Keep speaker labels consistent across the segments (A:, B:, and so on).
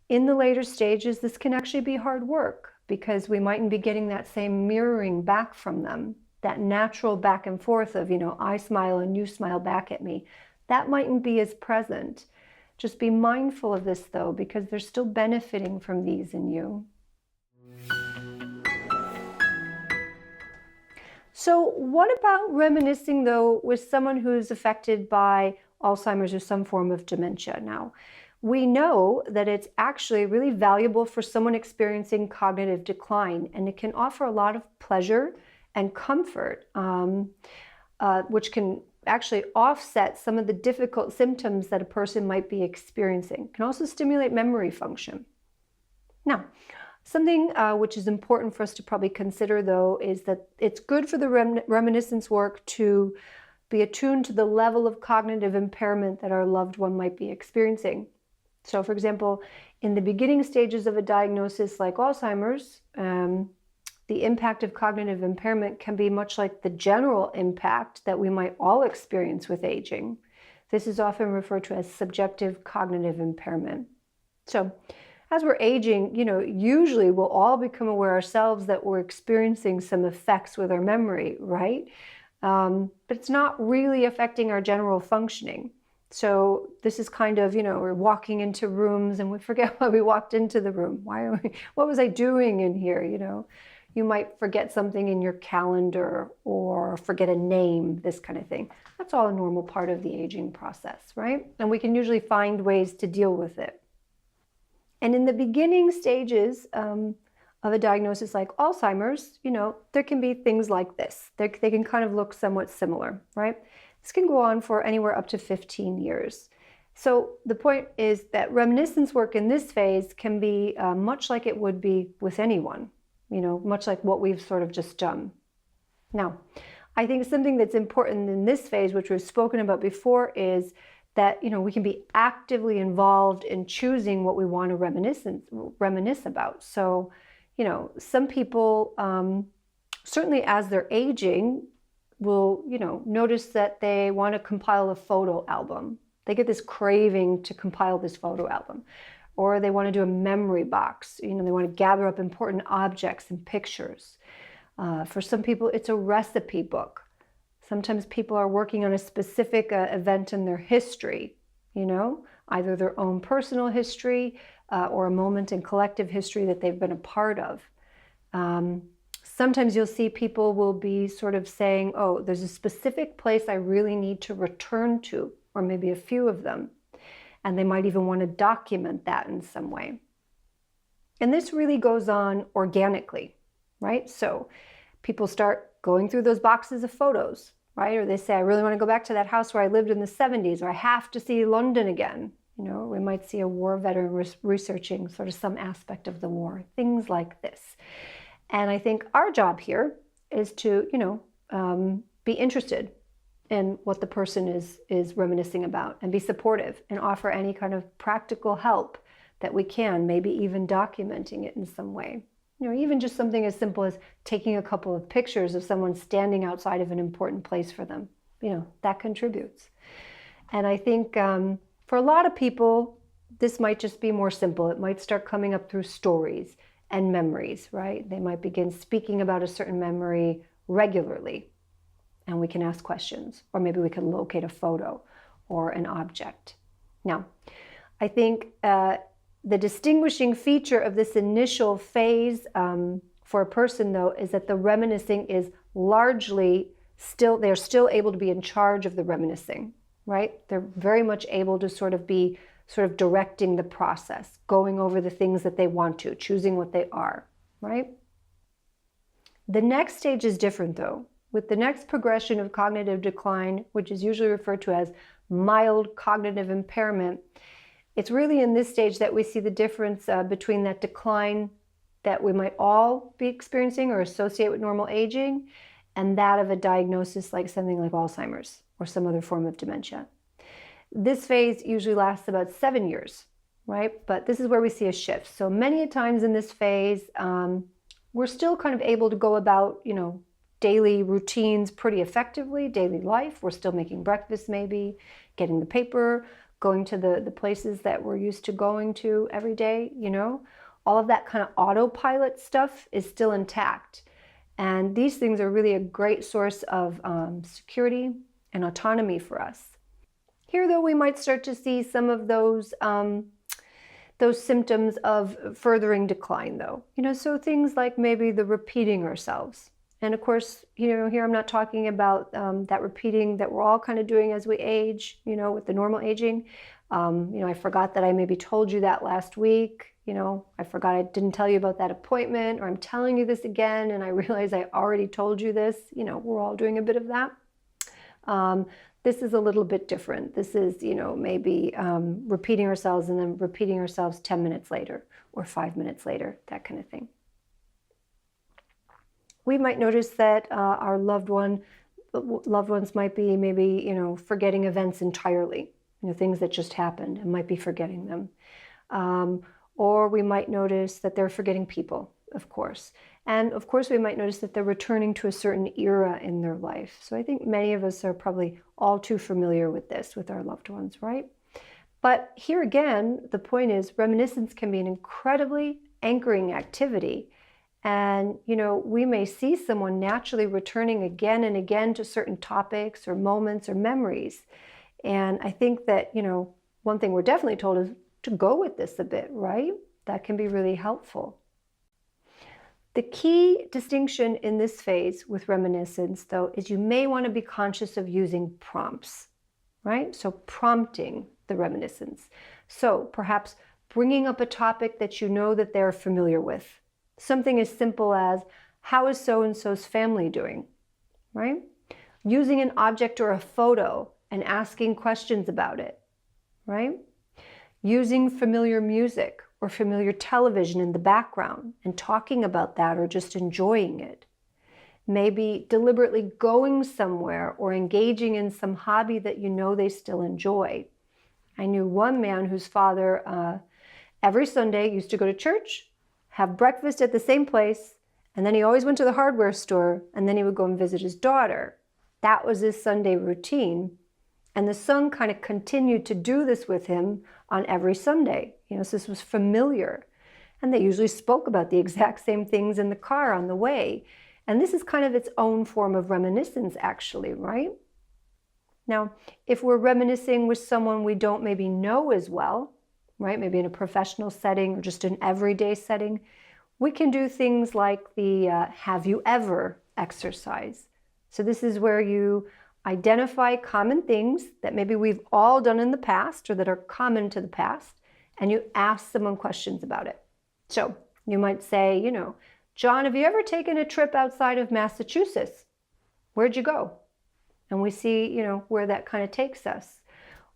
A: In the later stages, this can actually be hard work because we mightn't be getting that same mirroring back from them, that natural back and forth of, I smile and you smile back at me. That mightn't be as present. Just be mindful of this though, because they're still benefiting from these in you. So what about reminiscing though with someone who's affected by Alzheimer's or some form of dementia? Now, we know that it's actually really valuable for someone experiencing cognitive decline, and it can offer a lot of pleasure and comfort, which can actually offset some of the difficult symptoms that a person might be experiencing. It can also stimulate memory function. Now, something which is important for us to probably consider, though, is that it's good for the reminiscence work to be attuned to the level of cognitive impairment that our loved one might be experiencing. So, for example, in the beginning stages of a diagnosis like Alzheimer's, the impact of cognitive impairment can be much like the general impact that we might all experience with aging. This is often referred to as subjective cognitive impairment. So, as we're aging, usually we'll all become aware ourselves that we're experiencing some effects with our memory, right? But it's not really affecting our general functioning. So this is kind of, we're walking into rooms and we forget why we walked into the room. What was I doing in here, You might forget something in your calendar or forget a name, this kind of thing. That's all a normal part of the aging process, right? And we can usually find ways to deal with it. And in the beginning stages of a diagnosis like Alzheimer's, there can be things like this. They can kind of look somewhat similar, right? This can go on for anywhere up to 15 years. So the point is that reminiscence work in this phase can be much like it would be with anyone, much like what we've sort of just done. Now, I think something that's important in this phase, which we've spoken about before, is that we can be actively involved in choosing what we want to reminisce about. So, some people, certainly as they're aging, will, notice that they want to compile a photo album. They get this craving to compile this photo album. Or they want to do a memory box. They want to gather up important objects and pictures. For some people, it's a recipe book. Sometimes people are working on a specific event in their history, either their own personal history or a moment in collective history that they've been a part of. Sometimes you'll see people will be sort of saying, oh, there's a specific place I really need to return to, or maybe a few of them. And they might even want to document that in some way. And this really goes on organically, right? So people start going through those boxes of photos, right? Or they say, I really want to go back to that house where I lived in the 70s, or I have to see London again. We might see a war veteran researching sort of some aspect of the war, things like this. And I think our job here is to, be interested in what the person is reminiscing about and be supportive and offer any kind of practical help that we can, maybe even documenting it in some way. Even just something as simple as taking a couple of pictures of someone standing outside of an important place for them, that contributes. And I think for a lot of people, this might just be more simple. It might start coming up through stories and memories, right? They might begin speaking about a certain memory regularly, and we can ask questions, or maybe we can locate a photo or an object. Now, I think the distinguishing feature of this initial phase for a person, though, is that the reminiscing is largely they're still able to be in charge of the reminiscing, right? They're very much able to sort of be directing the process, going over the things that they want to, choosing what they are, right? The next stage is different, though. With the next progression of cognitive decline, which is usually referred to as mild cognitive impairment, it's really in this stage that we see the difference between that decline that we might all be experiencing or associate with normal aging and that of a diagnosis like something like Alzheimer's or some other form of dementia. This phase usually lasts about 7 years, right? But this is where we see a shift. So many times in this phase, we're still kind of able to go about, daily routines pretty effectively, daily life. We're still making breakfast maybe, getting the paper, going to the places that we're used to going to every day, all of that kind of autopilot stuff is still intact. And these things are really a great source of security and autonomy for us. Here, though, we might start to see some of those symptoms of furthering decline, though. So things like maybe the repeating ourselves. And of course, here I'm not talking about that repeating that we're all kind of doing as we age, with the normal aging. I forgot that I maybe told you that last week. I forgot I didn't tell you about that appointment, or I'm telling you this again and I realize I already told you this. We're all doing a bit of that. This is a little bit different. This is, maybe repeating ourselves and then repeating ourselves 10 minutes later or 5 minutes later, that kind of thing. We might notice that our loved ones might be maybe, forgetting events entirely, things that just happened, and might be forgetting them. Or we might notice that they're forgetting people, of course. And of course, we might notice that they're returning to a certain era in their life. So I think many of us are probably all too familiar with this, with our loved ones, right? But here again, the point is reminiscence can be an incredibly anchoring activity. And, we may see someone naturally returning again and again to certain topics or moments or memories. And I think that, one thing we're definitely told is to go with this a bit, right? That can be really helpful. The key distinction in this phase with reminiscence, though, is you may want to be conscious of using prompts, right? So prompting the reminiscence. So perhaps bringing up a topic that you know that they're familiar with. Something as simple as, how is so-and-so's family doing, right? Using an object or a photo and asking questions about it, right? Using familiar music or familiar television in the background and talking about that or just enjoying it. Maybe deliberately going somewhere or engaging in some hobby that you know they still enjoy. I knew one man whose father every Sunday used to go to church, have breakfast at the same place, and then he always went to the hardware store, and then he would go and visit his daughter. That was his Sunday routine. And the son kind of continued to do this with him on every Sunday. So this was familiar. And they usually spoke about the exact same things in the car on the way. And this is kind of its own form of reminiscence, actually, right? Now, if we're reminiscing with someone we don't maybe know as well, right? Maybe in a professional setting or just an everyday setting, we can do things like the have you ever exercise. So this is where you identify common things that maybe we've all done in the past or that are common to the past, and you ask someone questions about it. So you might say, John, have you ever taken a trip outside of Massachusetts? Where'd you go? And we see, where that kind of takes us.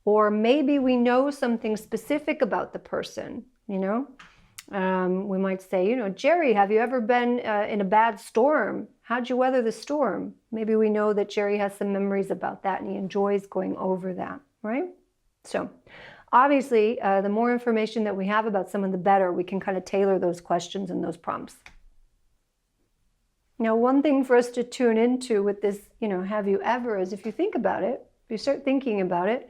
A: Or maybe we know something specific about the person, we might say, Jerry, have you ever been in a bad storm? How'd you weather the storm? Maybe we know that Jerry has some memories about that and he enjoys going over that, right? So obviously, the more information that we have about someone, the better. We can kind of tailor those questions and those prompts. Now, one thing for us to tune into with this, have you ever, is if you think about it, if you start thinking about it,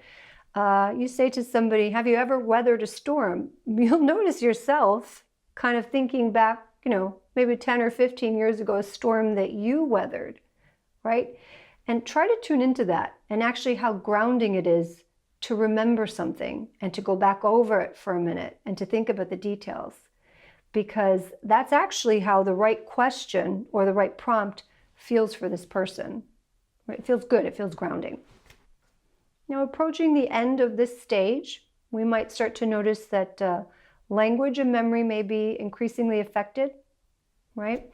A: you say to somebody, have you ever weathered a storm? You'll notice yourself kind of thinking back, maybe 10 or 15 years ago, a storm that you weathered, right? And try to tune into that and actually how grounding it is to remember something and to go back over it for a minute and to think about the details. Because that's actually how the right question or the right prompt feels for this person. Right? It feels good, it feels grounding. Now, approaching the end of this stage, we might start to notice that language and memory may be increasingly affected, right?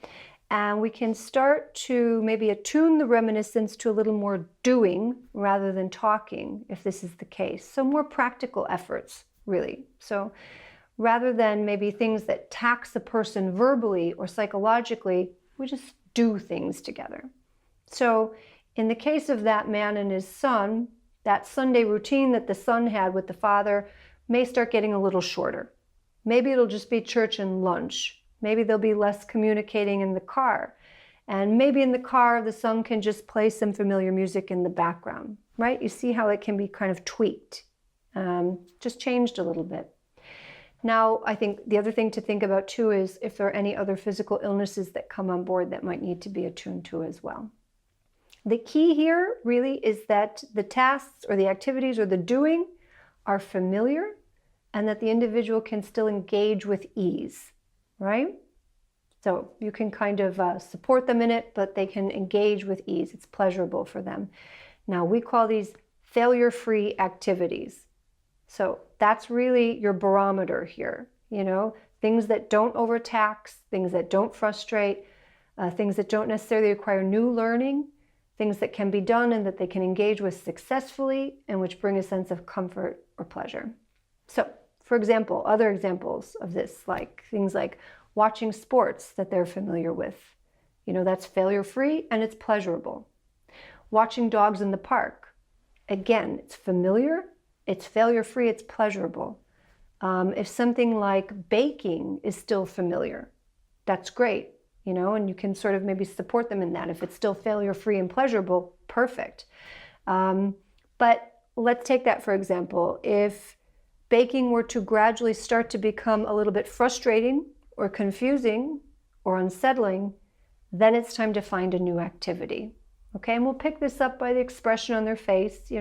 A: And we can start to maybe attune the reminiscence to a little more doing rather than talking, if this is the case. So more practical efforts, really. So rather than maybe things that tax a person verbally or psychologically, we just do things together. So in the case of that man and his son, that Sunday routine that the son had with the father may start getting a little shorter. Maybe it'll just be church and lunch. Maybe there'll be less communicating in the car. And maybe in the car, the son can just play some familiar music in the background, right? You see how it can be kind of tweaked just changed a little bit. Now, I think the other thing to think about too is if there are any other physical illnesses that come on board that might need to be attuned to as well. The key here really is that the tasks or the activities or the doing are familiar and that the individual can still engage with ease, right? So you can kind of support them in it, but they can engage with ease. It's pleasurable for them. Now, we call these failure-free activities. So that's really your barometer here, things that don't overtax, things that don't frustrate, things that don't necessarily require new learning, things that can be done and that they can engage with successfully and which bring a sense of comfort or pleasure. So, for example, other examples of this, like things like watching sports that they're familiar with. That's failure-free and it's pleasurable. Watching dogs in the park. Again, it's familiar, it's failure-free, it's pleasurable. If something like baking is still familiar, that's great, and you can sort of maybe support them in that. If it's still failure-free and pleasurable, perfect. But let's take that for example. If baking were to gradually start to become a little bit frustrating or confusing or unsettling, then it's time to find a new activity. Okay, and we'll pick this up by the expression on their face,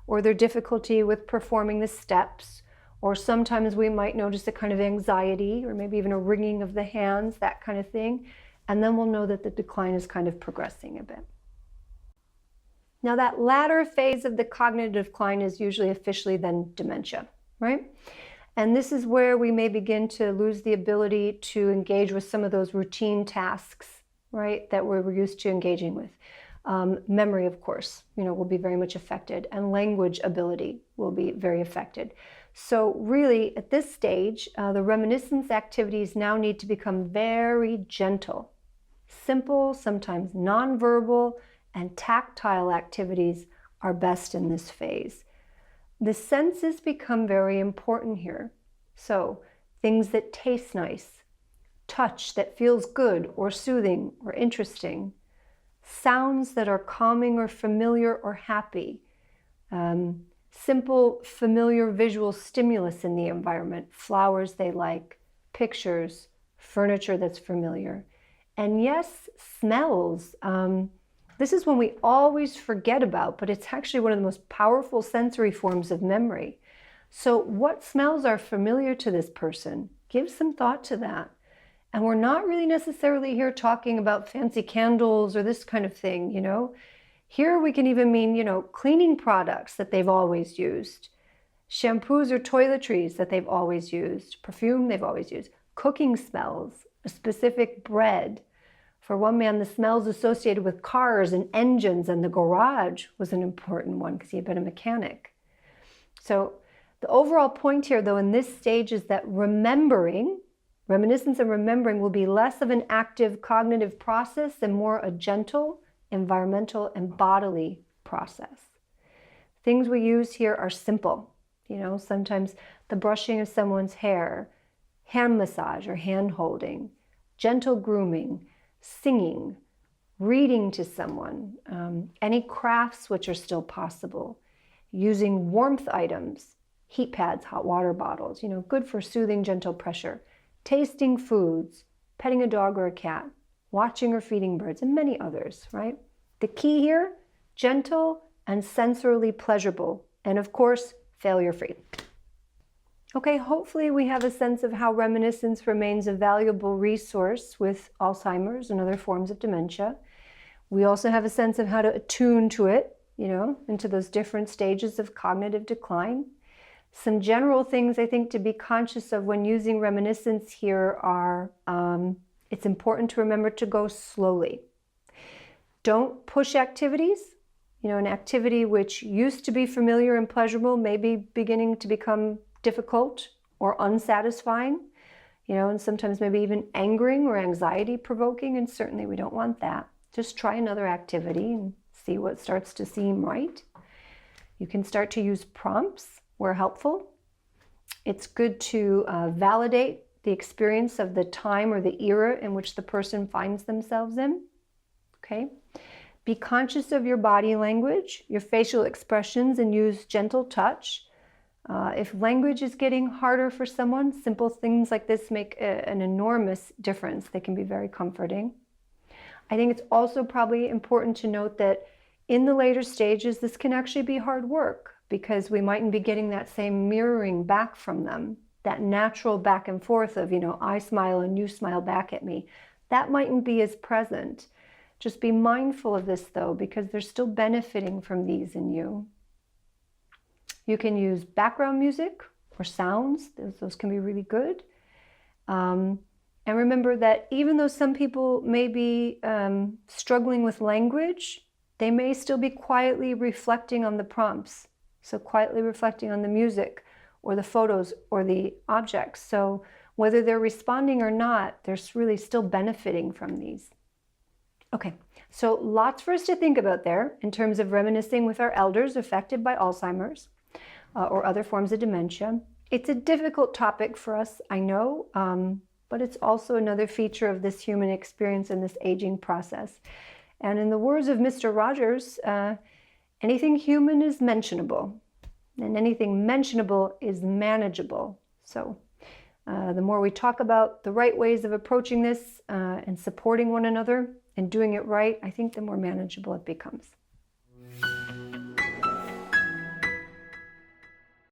A: or their difficulty with performing the steps, or sometimes we might notice a kind of anxiety or maybe even a wringing of the hands, that kind of thing, and then we'll know that the decline is kind of progressing a bit. Now that latter phase of the cognitive decline is usually officially then dementia, right? And this is where we may begin to lose the ability to engage with some of those routine tasks, right, that we're used to engaging with. Memory, of course, will be very much affected, and language ability will be very affected. So really, at this stage, the reminiscence activities now need to become very gentle. Simple, sometimes nonverbal, and tactile activities are best in this phase. The senses become very important here. So things that taste nice, touch that feels good or soothing or interesting, sounds that are calming or familiar or happy, simple familiar visual stimulus in the environment, flowers they like, pictures, furniture that's familiar, and yes, smells. This is one we always forget about, but it's actually one of the most powerful sensory forms of memory. So what smells are familiar to this person? Give some thought to that. And we're not really necessarily here talking about fancy candles or this kind of thing, Here we can even mean, cleaning products that they've always used, shampoos or toiletries that they've always used, perfume they've always used, cooking smells, a specific bread. For one man, the smells associated with cars and engines and the garage was an important one because he had been a mechanic. So the overall point here, though, in this stage is that reminiscence and remembering will be less of an active cognitive process and more a gentle, environmental, and bodily process. Things we use here are simple. Sometimes the brushing of someone's hair, hand massage or hand holding, gentle grooming, singing, reading to someone, any crafts which are still possible, using warmth items, heat pads, hot water bottles, good for soothing, gentle pressure, tasting foods, petting a dog or a cat, watching or feeding birds, and many others, right? The key here, gentle and sensorily pleasurable, and of course, failure-free. Okay, hopefully we have a sense of how reminiscence remains a valuable resource with Alzheimer's and other forms of dementia. We also have a sense of how to attune to it, into those different stages of cognitive decline. Some general things I think to be conscious of when using reminiscence here are, it's important to remember to go slowly. Don't push activities. An activity which used to be familiar and pleasurable may be beginning to become difficult or unsatisfying, and sometimes maybe even angering or anxiety provoking, and certainly we don't want that. Just try another activity and see what starts to seem right. You can start to use prompts where helpful. It's good to validate the experience of the time or the era in which the person finds themselves in. Okay? Be conscious of your body language, your facial expressions, and use gentle touch. If language is getting harder for someone, simple things like this make an enormous difference. They can be very comforting. I think it's also probably important to note that in the later stages, this can actually be hard work because we mightn't be getting that same mirroring back from them, that natural back and forth of, I smile and you smile back at me. That mightn't be as present. Just be mindful of this though, because they're still benefiting from these in you. You can use background music or sounds. Those can be really good. And remember that even though some people may be struggling with language, they may still be quietly reflecting on the prompts. So quietly reflecting on the music or the photos or the objects. So whether they're responding or not, they're really still benefiting from these. Okay, so lots for us to think about there in terms of reminiscing with our elders affected by Alzheimer's or other forms of dementia. It's a difficult topic for us, I know, but it's also another feature of this human experience and this aging process. And in the words of Mr. Rogers, anything human is mentionable, and anything mentionable is manageable. So the more we talk about the right ways of approaching this and supporting one another and doing it right, I think the more manageable it becomes.